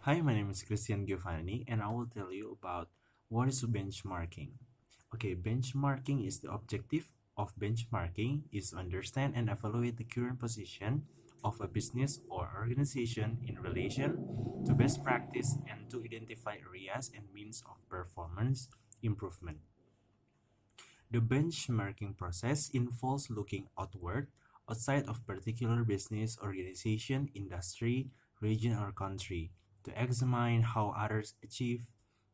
Hi, my name is Giovanny, and I will tell you about what is benchmarking. Okay, benchmarking is the objective of benchmarking is to understand and evaluate the current position of a business or organization in relation to best practice and to identify areas and means of performance improvement. The benchmarking process involves looking outward, outside of particular business, organization, industry, region, or country, to examine how others achieve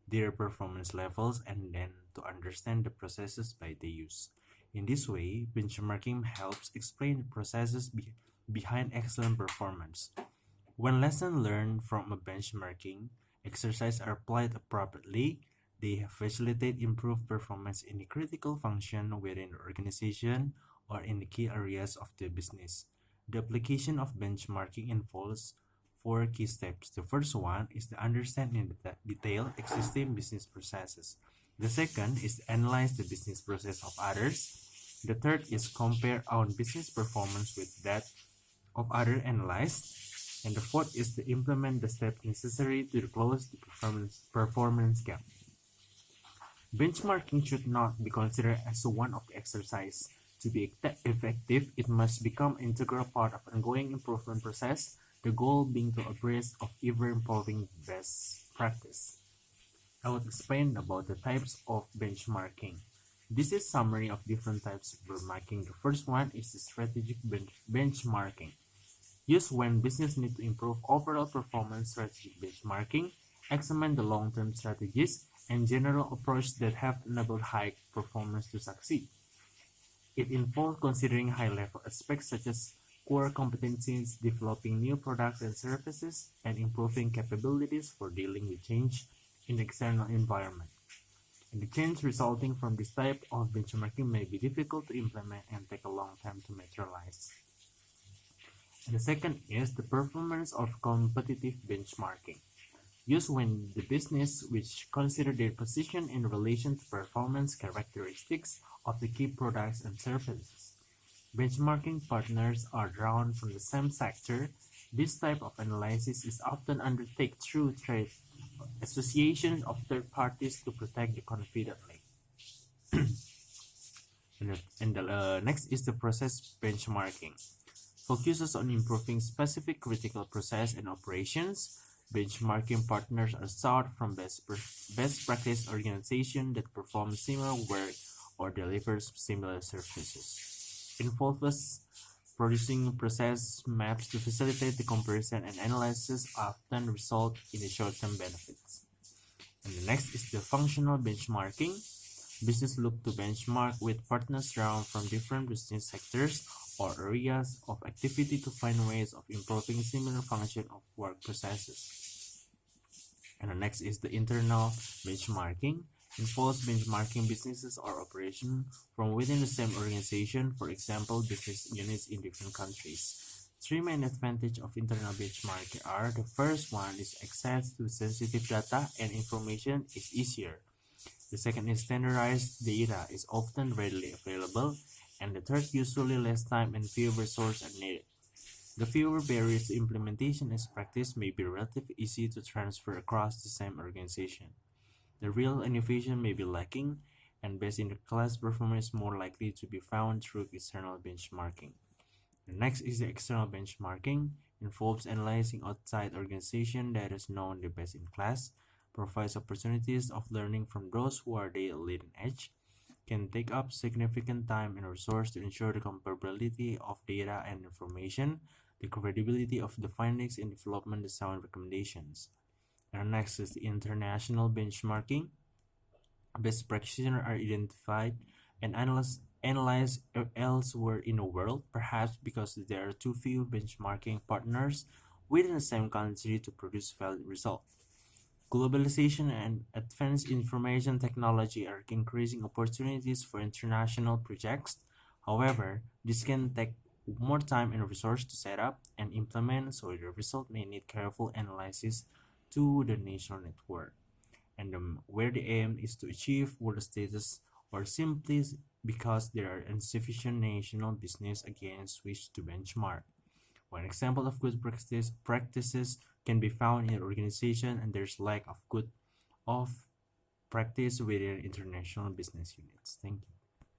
their performance levels and then to understand the processes by they use. In this way, benchmarking helps explain the processes behind excellent performance. When lessons learned from a benchmarking exercise are applied appropriately, they facilitate improved performance in the critical function within the organization or in the key areas of the business. The application of benchmarking involves four key steps. The first one is to understand in detail existing business processes. The second is to analyze the business process of others. The third is compare our business performance with that of other analyzed. And the fourth is to implement the steps necessary to close the performance gap. Benchmarking should not be considered as one of the exercise. To be effective, it must become an integral part of ongoing improvement process, the goal being to abreast of ever-evolving best practice. I will explain about the types of benchmarking. This is summary of different types of benchmarking. The first one is the strategic benchmarking. Used when business need to improve overall performance. Strategic benchmarking examine the long-term strategies and general approach that have enabled high performance to succeed. It involves considering high-level aspects such as core competencies, developing new products and services, and improving capabilities for dealing with change in the external environment. And the change resulting from this type of benchmarking may be difficult to implement and take a long time to materialize. And the second is the performance of competitive benchmarking. Used when the business which consider their position in relation to performance characteristics of the key products and services. Benchmarking partners are drawn from the same sector. This type of analysis is often undertaken through trade associations of third parties to protect the confidently. And the next is the process benchmarking. Focuses on improving specific critical process and operations. Benchmarking partners are sought from best practice organizations that perform similar work or delivers similar services. Involves producing process maps to facilitate the comparison and analysis often result in the short-term benefits. And the next is the functional benchmarking. Business look to benchmark with partners drawn from different business sectors or areas of activity to find ways of improving similar function of work processes. And the next is the internal benchmarking. Involves benchmarking businesses or operations from within the same organization, for example, business units in different countries. Three main advantages of internal benchmarking are: the first one is access to sensitive data and information is easier. The second is standardized data is often readily available, and the third usually less time and fewer resources are needed. The fewer barriers to implementation as practice may be relatively easy to transfer across the same organization. The real innovation may be lacking, and best-in-class performance is more likely to be found through external benchmarking. The next is the external benchmarking. Involves analyzing outside organization that is known the best in class, provides opportunities of learning from those who are the leading edge, can take up significant time and resource to ensure the comparability of data and information, the credibility of the findings in development the sound recommendations. And next is the international benchmarking. Best practitioners are identified and analyzed elsewhere in the world, perhaps because there are too few benchmarking partners within the same country to produce valid results. Globalization and advanced information technology are increasing opportunities for international projects. However, this can take more time and resource to set up and implement, so the result may need careful analysis to the national network. And where the aim is to achieve world status or simply because there are insufficient national business against which to benchmark. One example of good practices can be found in organization, and there's lack of good of practice within international business units. Thank you.